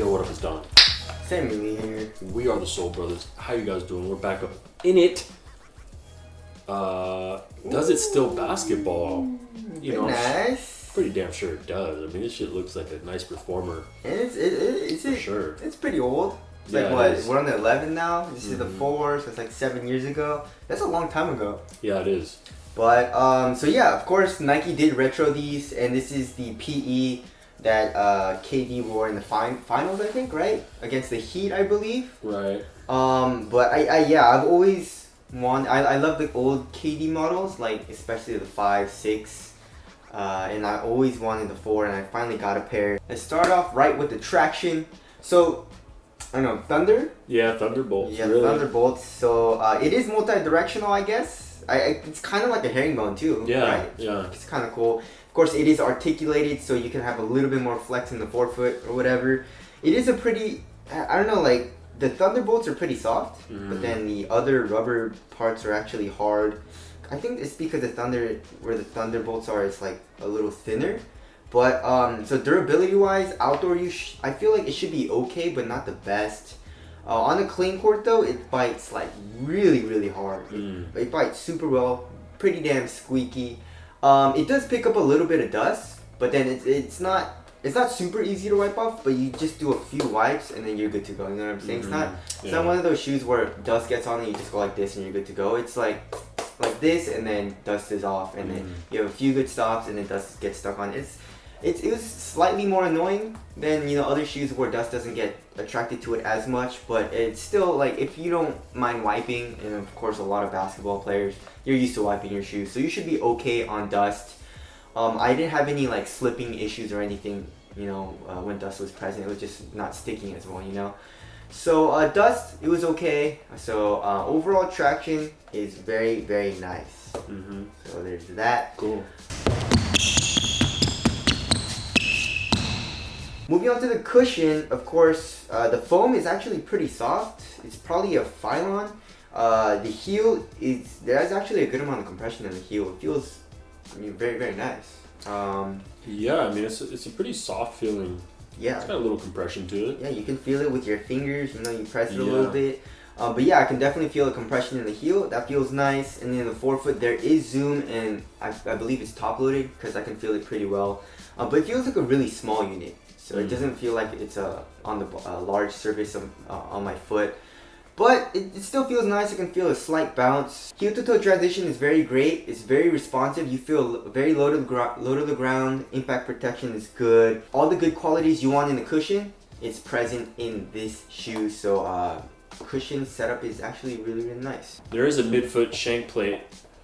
Yo, what up, it's Don. Same here. We are the Soul Brothers. How you guys doing? We're back up in it. Does it still basketball? You know, nice. pretty damn sure it does. I mean, this shit looks like a nice performer. It's for sure. It's pretty old. It's yeah, like what? We're on the 11 now. This is the 4, so it's like 7 years ago. That's a long time ago. Yeah, it is. But so yeah, of course, Nike did retro these, and this is the PE that KD wore in the finals, I think, right? Against the Heat, I believe. Right. But I've always wanted. I love the old KD models, like especially the 5, 6. And I always wanted the 4, and I finally got a pair. Let's start off right with the traction. So, I don't know, Thunder? Yeah, Thunderbolts. Yeah, really. Thunderbolts. So, it is multi-directional, I guess. It's kind of like a herringbone too, Yeah, right? yeah. It's kind of cool. Of course, it is articulated, so you can have a little bit more flex in the forefoot or whatever. It is a pretty, I don't know, like, the Thunderbolts are pretty soft, but then the other rubber parts are actually hard. I think it's because where the Thunderbolts are, it's like a little thinner. But so durability wise, outdoor use, I feel like it should be okay, but not the best. On a clean court though, it bites like really hard. It bites super well, pretty damn squeaky. It does pick up a little bit of dust, but then it's not super easy to wipe off. But you just do a few wipes and then you're good to go. You know what I'm saying? It's not one of those shoes where dust gets on and you just go like this and you're good to go. It's like this, and then dust is off, and then you have a few good stops, and then dust gets stuck on it. It was slightly more annoying than other shoes where dust doesn't get attracted to it as much, but it's still like, if you don't mind wiping, and of course a lot of basketball players, you're used to wiping your shoes, so you should be okay on dust. I didn't have any like slipping issues or anything, when dust was present. It was just not sticking as well, So dust, it was okay. So overall traction is very nice. So there's that. Cool. Moving on to the cushion, of course, the foam is actually pretty soft. It's probably a Phylon. The heel there's actually a good amount of compression in the heel. It feels, very nice. Yeah, I mean, it's a pretty soft feeling. Yeah. It's got a little compression to it. Yeah, you can feel it with your fingers. You press it a little bit. But yeah, I can definitely feel the compression in the heel. That feels nice. And then in the forefoot, there is zoom, and I believe it's top loaded because I can feel it pretty well. But it feels like a really small unit. So it doesn't feel like it's on the large surface on my foot. But it still feels nice. I can feel a slight bounce. Heel to toe transition is very great. It's very responsive. You feel very low to the ground. Impact protection is good. All the good qualities you want in the cushion, it's present in this shoe. So cushion setup is actually really nice. There is a midfoot shank plate.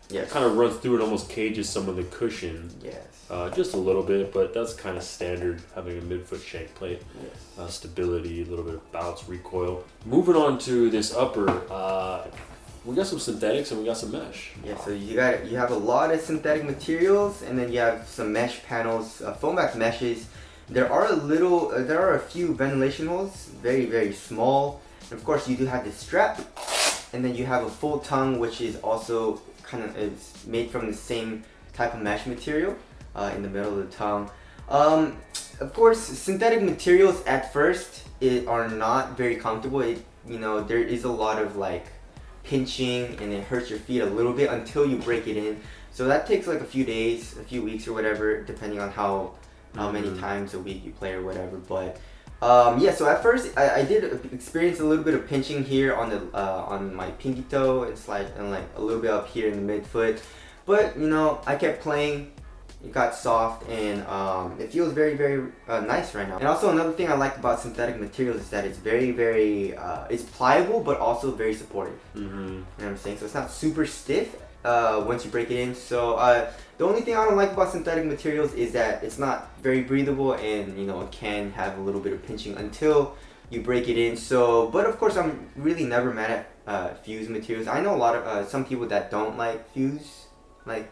Yes. It kind of runs through and almost cages some of the cushion. Yes. Just a little bit, but that's kind of standard, having a midfoot shank plate. Yes. Stability, a little bit of bounce, recoil. Moving on to this upper, we got some synthetics and we got some mesh. Yeah, so you have a lot of synthetic materials, and then you have some mesh panels, foam back meshes. There are a few ventilation holes, very small. And of course, you do have the strap, and then you have a full tongue, which is also it's made from the same type of mesh material in the middle of the tongue. Of course, synthetic materials at first are not very comfortable. There is a lot of like pinching, and it hurts your feet a little bit until you break it in. So that takes like a few days, a few weeks or whatever, depending on how many times a week you play or whatever. But so at first I did experience a little bit of pinching here on my pinky toe and like a little bit up here in the midfoot, but I kept playing. It got soft, and it feels very nice right now. And also another thing I like about synthetic materials is that it's very it's pliable, but also very supportive. You know what I'm saying? So it's not super stiff once you break it in. So the only thing I don't like about synthetic materials is that it's not very breathable, and it can have a little bit of pinching until you break it in. So, but of course, I'm really never mad at fused materials. I know a lot of some people that don't like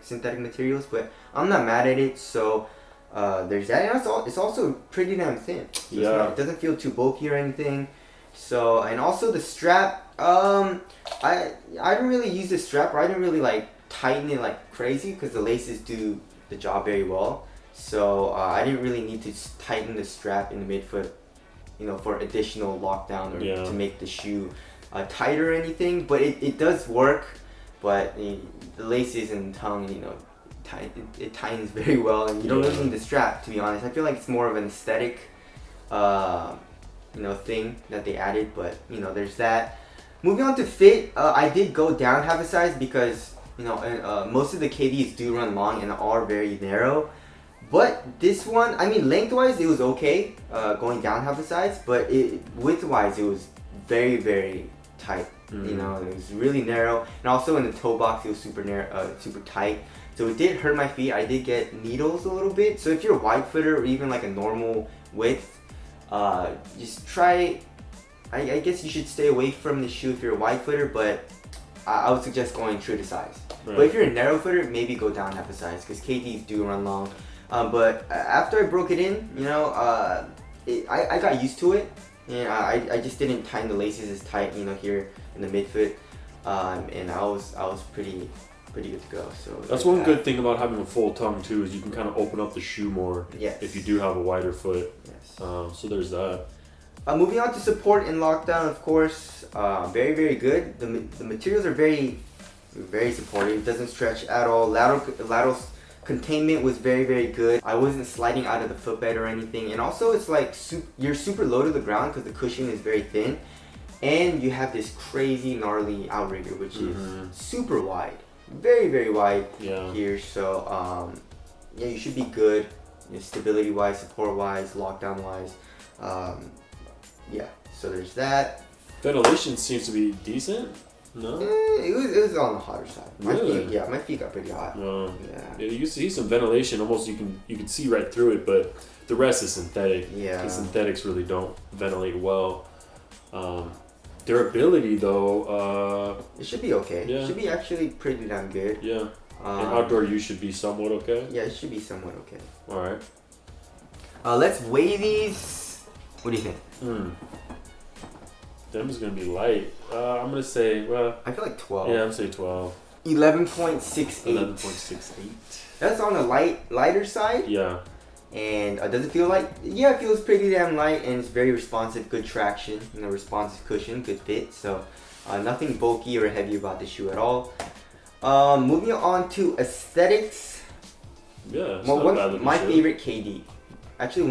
synthetic materials, but I'm not mad at it. So there's that, and it's also pretty damn thin. So it doesn't feel too bulky or anything. So, and also the strap, I didn't really use the strap, or I didn't really like tighten it like crazy, because the laces do the job very well. So I didn't really need to tighten the strap in the midfoot for additional lockdown or Yeah. to make the shoe tight or anything. But it does work. But the laces and tongue, it tightens very well, and you don't really need the strap, to be honest. I feel like it's more of an aesthetic, thing that they added. But there's that. Moving on to fit, I did go down half a size because most of the KDs do run long and are very narrow. But this one, I mean, lengthwise it was okay, going down half a size, but widthwise it was very, very tight. It was really narrow, and also in the toe box it was super narrow, super tight. So it did hurt my feet. I did get needles a little bit. So if you're a wide footer or even like a normal width, just try. I guess you should stay away from the shoe if you're a wide footer, but I would suggest going true to size. Right. But if you're a narrow footer, maybe go down half a size because KDs do run long. But after I broke it in, I got used to it, and I just didn't tighten the laces as tight, here in the midfoot, and I was pretty good to go. So that's one good thing about having a full tongue too, is you can kind of open up the shoe more. Yes. If you do have a wider foot. Yes. So there's that. Moving on to support in lockdown, of course, very, very good. The materials are very, very supportive. It doesn't stretch at all. Lateral containment was very, very good. I wasn't sliding out of the footbed or anything. And also it's like you're super low to the ground because the cushion is very thin. And you have this crazy gnarly outrigger, which is super wide. Very, very wide here. So you should be good, stability wise, support wise, lockdown wise. So there's that. Ventilation seems to be decent. No, it was on the hotter side. Really? My feet got pretty hot. Yeah, you see some ventilation. Almost you can see right through it, but the rest is synthetic. Yeah, the synthetics really don't ventilate well. Durability though, it should be okay. Yeah. It should be actually pretty damn good. Yeah. And outdoor use should be somewhat okay. Yeah, it should be somewhat okay. All right. Let's weigh these. What do you think? Them's gonna be light. I'm gonna say, I feel like 12. Yeah, I'm gonna say 12. 11.68. 11.68. That's on the lighter side. Yeah. And does it feel light? Yeah, it feels pretty damn light, and it's very responsive, good traction, responsive cushion, good fit. So nothing bulky or heavy about the shoe at all. Moving on to aesthetics. Yeah. My favorite KD. Actually,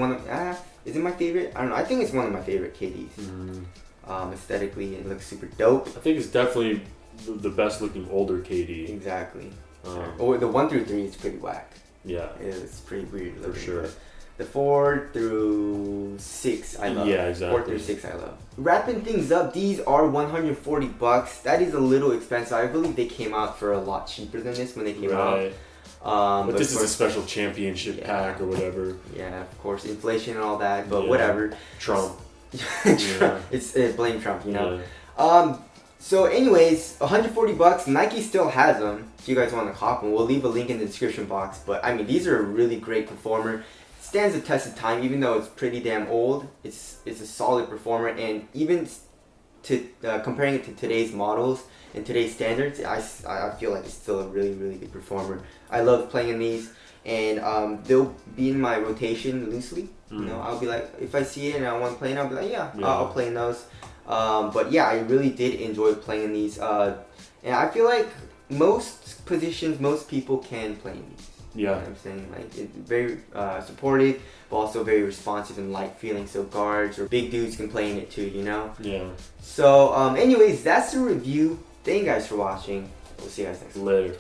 is it my favorite? I don't know. I think it's one of my favorite KDs. Aesthetically, it looks super dope. I think it's definitely the best looking older KD. Exactly. The 1 through 3 is pretty whack. Yeah. It's pretty weird looking. For sure. The 4 through 6 I love. Yeah, exactly. 4 through 6 I love. Wrapping things up, these are $140. That is a little expensive. I believe they came out for a lot cheaper than this when they came out. But this is a special championship pack or whatever. Yeah, of course, inflation and all that, but whatever. Trump. It's blame Trump, So anyways, $140. Nike still has them. If you guys want to cop them, we'll leave a link in the description box. But I mean, these are a really great performer. Stands the test of time, even though it's pretty damn old. It's a solid performer, and even to comparing it to today's models and today's standards, I feel like it's still a really, really good performer. I love playing in these, and they'll be in my rotation loosely. I'll be like, if I see it and I want to play it, I'll be like, I'll play in those. But yeah, I really did enjoy playing in these, and I feel like most positions, most people can play in these. Yeah. You know what I'm saying? Like, it's very supportive, but also very responsive and light feeling. So guards or big dudes can play in it too, Yeah. So anyways, that's the review. Thank you guys for watching. We'll see you guys next time. Later.